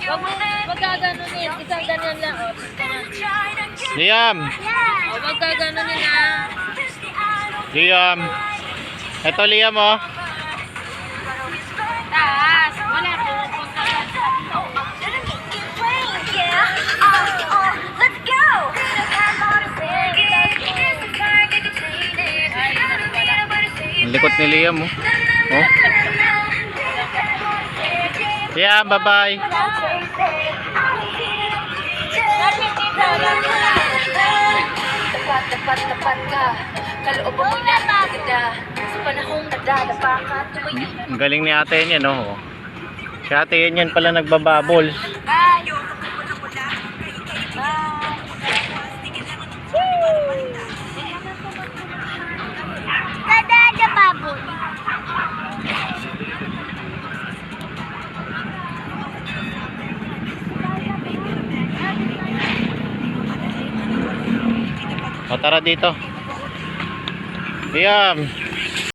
Huwag mo magkaganunin. Isang ganyan lang. O, Liam! huwag magkaganunin ha. Liam! Ito Liam oh. Taas. Wala po. Punta ka sa Ang likot ni Liam oh. Oh. Liam, bye-bye. Tapat ka. Kaloob mo na maganda. Sa panahong nagdadapa ka. Ang galing ni ate yan oh. Si ate yan pala nagbababol. Bye. Dadada babon. O tara dito. Liam.